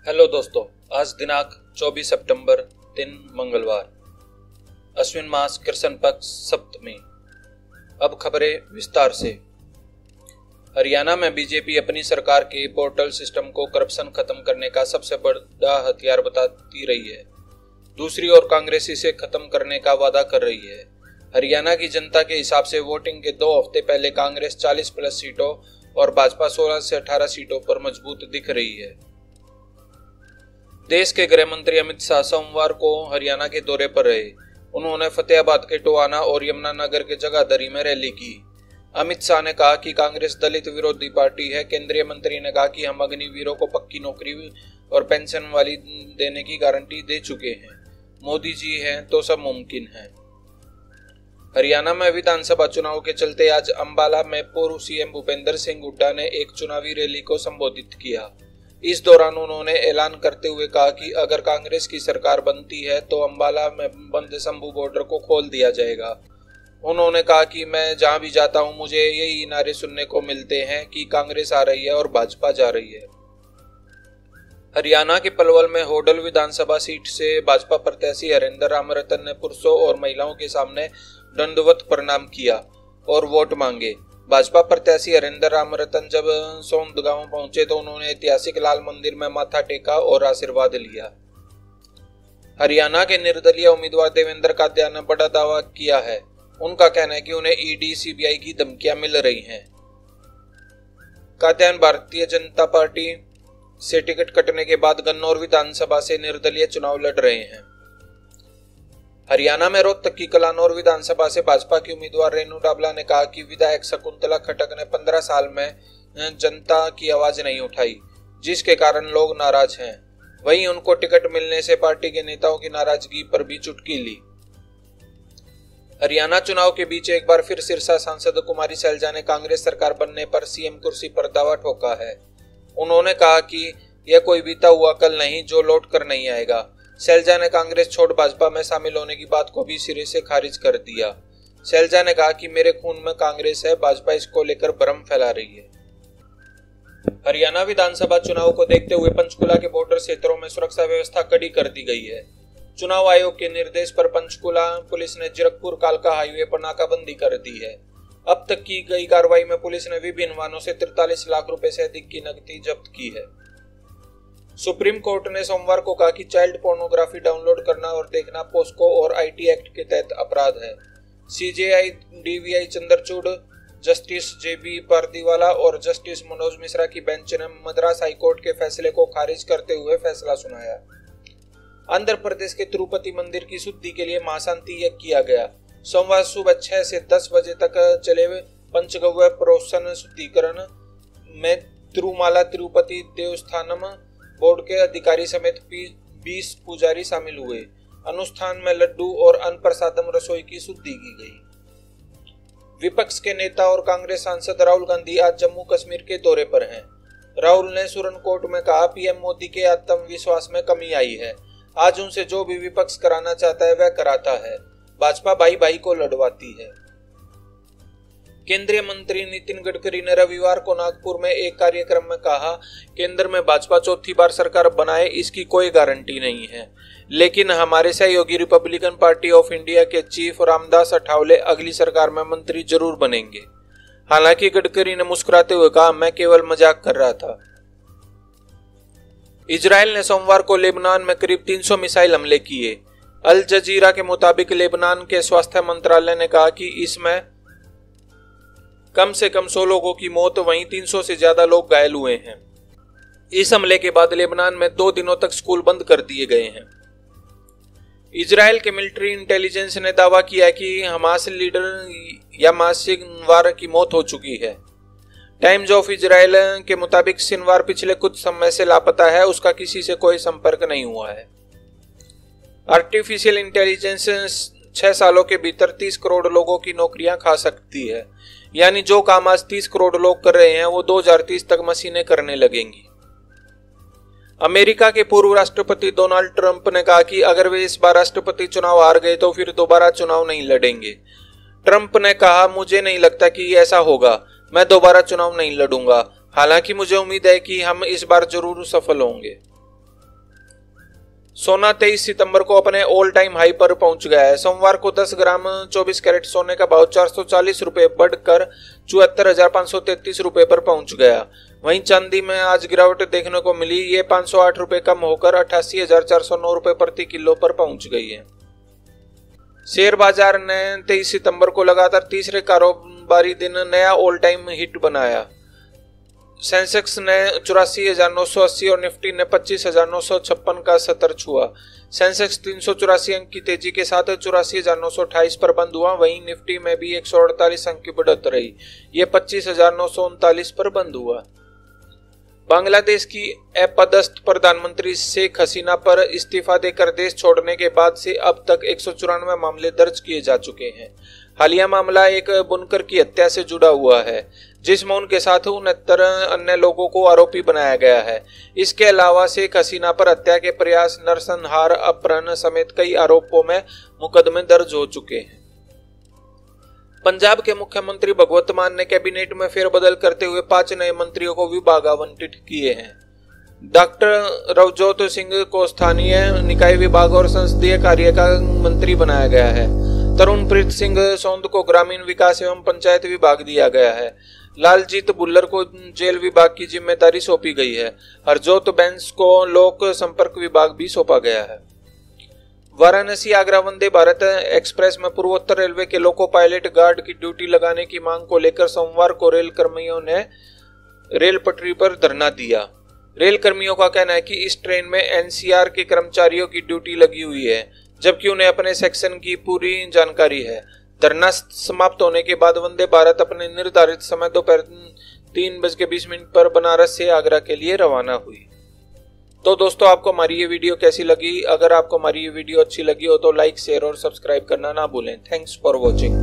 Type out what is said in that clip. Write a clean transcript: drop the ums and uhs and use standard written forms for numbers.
Hello दोस्तों, आज दिनांक 24 सितंबर दिन मंगलवार, अश्विन मास कृष्ण पक्ष सप्तमी। अब खबरें विस्तार से। हरियाणा में बीजेपी अपनी सरकार के पोर्टल सिस्टम को करप्शन खत्म करने का सबसे बड़ा हथियार बताती रही है। दूसरी ओर कांग्रेस इसे खत्म करने का वादा कर रही है। हरियाणा की जनता के हिसाब से वोटिंग के 2 हफ्ते पहले कांग्रेस 40+ सीटों और भाजपा 16 से 18 सीटों पर मजबूत दिख रही है। देश के गृह मंत्री अमित शाह सोमवार को हरियाणा के दौरे पर रहे। उन्होंने फतेहाबाद के टोहाना और यमुनानगर के जगाधरी में रैली की। अमित शाह ने कहा कि कांग्रेस दलित विरोधी पार्टी है। केंद्रीय मंत्री ने कहा कि हम अग्निवीरों को पक्की नौकरी और पेंशन वाली देने की गारंटी दे चुके हैं। मोदी जी हैं तो सब मुमकिन है। हरियाणा में विधानसभा चुनाव के चलते आज अंबाला में पूर्व सीएम भूपेंद्र सिंह हुड्डा ने एक चुनावी रैली को संबोधित किया। इस दौरान उन्होंने ऐलान करते हुए कहा कि अगर कांग्रेस की सरकार बनती है तो अंबाला में बंद शंभू बॉर्डर को खोल दिया जाएगा। उन्होंने कहा कि मैं जहां भी जाता हूं मुझे यही नारे सुनने को मिलते हैं कि कांग्रेस आ रही है और भाजपा जा रही है। हरियाणा के पलवल में होडल विधानसभा सीट से भाजपा प्रत्याशी हरेंद्र रामरतन ने पुरुषों और महिलाओं के सामने दंडवत प्रणाम किया और वोट मांगे। भाजपा प्रत्याशी हरेंद्र रामरतन जब सोंदगांव पहुंचे तो उन्होंने ऐतिहासिक लाल मंदिर में माथा टेका और आशीर्वाद लिया। हरियाणा के निर्दलीय उम्मीदवार देवेंद्र कात्यायन ने बड़ा दावा किया है। उनका कहना है कि उन्हें ईडी सीबीआई की धमकियां मिल रही हैं। कात्यायन भारतीय जनता पार्टी से टिकट कटने के बाद गन्नौर विधानसभा से निर्दलीय चुनाव लड़ रहे हैं। हरियाणा में रोहतक की कलानौर विधानसभा से भाजपा की उम्मीदवार रेणु डाबला ने कहा कि विधायक शकुंतला खट्टक ने 15 साल में जनता की आवाज नहीं उठाई, जिसके कारण लोग नाराज हैं। वहीं उनको टिकट मिलने से पार्टी के नेताओं की नाराजगी पर भी चुटकी ली। हरियाणा चुनाव के बीच एक बार फिर सिरसा सांसद कुमारी सैलजा ने कांग्रेस सरकार बनने पर सीएम कुर्सी पर दावा ठोका है। उन्होंने कहा कि यह कोई बीता हुआ कल नहीं जो लौट कर नहीं आएगा। सैलजा ने कांग्रेस छोड़ भाजपा में शामिल होने की बात को भी सिरे से खारिज कर दिया। सैलजा ने कहा कि मेरे खून में कांग्रेस है, भाजपा इसको लेकर भ्रम फैला रही है। हरियाणा विधानसभा चुनाव को देखते हुए पंचकुला के बॉर्डर क्षेत्रों में सुरक्षा व्यवस्था कड़ी कर दी गई है। चुनाव आयोग के निर्देश पर पंचकुला पुलिस ने जीरकपुर कालका हाईवे पर नाकाबंदी कर दी है। अब तक की गई कार्रवाई में पुलिस ने विभिन्न वाहनों से 43 लाख रुपए से अधिक की नकदी जब्त की है। सुप्रीम कोर्ट ने सोमवार को कहा कि चाइल्ड पोर्नोग्राफी डाउनलोड करना और देखना पोस्को और आईटी एक्ट के तहत अपराध है। सीजेआई डीवीआई चंद्रचूड़, जस्टिस जेबी पारदीवाला और जस्टिस मनोज मिश्रा की बेंच ने मद्रास हाईकोर्ट के फैसले को खारिज करते हुए फैसला सुनाया। आंध्र प्रदेश के तिरुपति मंदिर की शुद्धि के लिए महाशांति यज्ञ किया गया। सोमवार सुबह 6 से 10 बजे तक चले पंचगव्य प्रोशन शुद्धिकरण में तिरुमाला तिरुपति देवस्थानम बोर्ड के अधिकारी समेत 20 पुजारी शामिल हुए। अनुष्ठान में लड्डू और अन्न प्रसादम रसोई की शुद्धि की गई। विपक्ष के नेता और कांग्रेस सांसद राहुल गांधी आज जम्मू कश्मीर के दौरे पर हैं। राहुल ने सुरनकोट में कहा, पीएम मोदी के आत्मविश्वास में कमी आई है। आज उनसे जो भी विपक्ष कराना चाहता है वह कराता है। भाजपा भाई भाई को लड़वाती है। केंद्रीय मंत्री नितिन गडकरी ने रविवार को नागपुर में एक कार्यक्रम में कहा, केंद्र में भाजपा चौथी बार सरकार बनाए इसकी कोई गारंटी नहीं है, लेकिन हमारे सहयोगी रिपब्लिकन पार्टी ऑफ इंडिया के चीफ रामदास अठावले अगली सरकार में मंत्री जरूर बनेंगे। हालांकि गडकरी ने मुस्कुराते हुए कहा, मैं केवल मजाक कर रहा था। इजराइल ने सोमवार को लेबनान में करीब 300 मिसाइल हमले किए। अल जजीरा के मुताबिक लेबनान के स्वास्थ्य मंत्रालय ने कहा कि इसमें कम से कम 100 लोगों की मौत वहीं 300 से ज्यादा लोग घायल हुए हैं। इस हमले के बाद लेबनान में 2 दिनों तक स्कूल बंद कर दिए गए हैं। इजराइल के मिलिट्री इंटेलिजेंस ने दावा किया कि हमास लीडर यामास सिनवार की मौत हो चुकी है। टाइम्स ऑफ इजराइल के मुताबिक सिनवार पिछले कुछ समय से लापता है, उसका किसी से कोई संपर्क नहीं हुआ है। आर्टिफिशियल इंटेलिजेंस 6 सालों के भीतर 30 करोड़ लोगों की नौकरियां खा सकती है। यानी जो काम आज 30 करोड़ लोग कर रहे हैं वो 2030 तक मशीनें करने लगेंगी। अमेरिका के पूर्व राष्ट्रपति डोनाल्ड ट्रंप ने कहा कि अगर वे इस बार राष्ट्रपति चुनाव हार गए तो फिर दोबारा चुनाव नहीं लड़ेंगे। ट्रंप ने कहा, मुझे नहीं लगता कि ऐसा होगा, मैं दोबारा चुनाव नहीं लड़ूंगा। हालांकि मुझे उम्मीद है कि हम इस बार जरूर सफल होंगे। सोना 23 सितंबर को अपने ऑल टाइम हाई पर पहुंच गया है। सोमवार को 10 ग्राम 24 कैरेट सोने का भाव 440 रुपए बढ़कर 74,533 रुपए पर पहुंच गया। वहीं चांदी में आज गिरावट देखने को मिली, ये 508 रुपए कम होकर 88,409 रुपए प्रति किलो पर पहुंच गई है। शेयर बाजार ने 23 सितंबर को लगातार तीसरे कारोबारी दिन नया ऑल टाइम हिट बनाया। सेंसेक्स ने 84,980 और निफ्टी ने 25,956 का स्तर छुआ। सेंसेक्स 384 अंक की तेजी के साथ 84,928 पर बंद हुआ। वहीं निफ्टी में भी 148 अंक की बढ़त रही, ये 25,939 पर बंद हुआ। बांग्लादेश की अपदस्थ प्रधानमंत्री शेख हसीना पर इस्तीफा देकर देश छोड़ने के बाद से अब तक 194 मामले दर्ज किए जा चुके हैं। हालिया मामला एक बुनकर की हत्या से जुड़ा हुआ है, जिसमें उनके साथ 69 अन्य लोगों को आरोपी बनाया गया है। इसके अलावा शेख हसीना पर हत्या के प्रयास, नरसंहार, अपहरण समेत कई आरोपों में मुकदमे दर्ज हो चुके हैं। पंजाब के मुख्यमंत्री भगवंत मान ने कैबिनेट में फेरबदल करते हुए 5 नए मंत्रियों को विभाग आवंटित किए हैं। डॉक्टर रवजोत सिंह को स्थानीय निकाय विभाग और संसदीय कार्य का मंत्री बनाया गया है। तरुणप्रीत सिंह सोंद को ग्रामीण विकास एवं पंचायत विभाग दिया गया है। लालजीत बुल्लर को जेल विभाग की जिम्मेदारी सौंपी गई है। हरजोत बैंस को लोक संपर्क विभाग भी सौंपा गया है। वाराणसी आगरा वंदे भारत एक्सप्रेस में पूर्वोत्तर रेलवे के लोको पायलट गार्ड की ड्यूटी लगाने की मांग को लेकर सोमवार को रेल कर्मियों ने रेल पटरी पर धरना दिया। रेल कर्मियों का कहना है कि इस ट्रेन में एनसीआर के कर्मचारियों की ड्यूटी लगी हुई है, जबकि उन्हें अपने सेक्शन की पूरी जानकारी है। धरना समाप्त होने के बाद वंदे भारत अपने निर्धारित समय दोपहर 3:20 पर बनारस से आगरा के लिए रवाना हुई। तो दोस्तों, आपको हमारी ये वीडियो कैसी लगी? अगर आपको हमारी ये वीडियो अच्छी लगी हो तो लाइक, शेयर और सब्सक्राइब करना ना भूलें। Thanks for watching.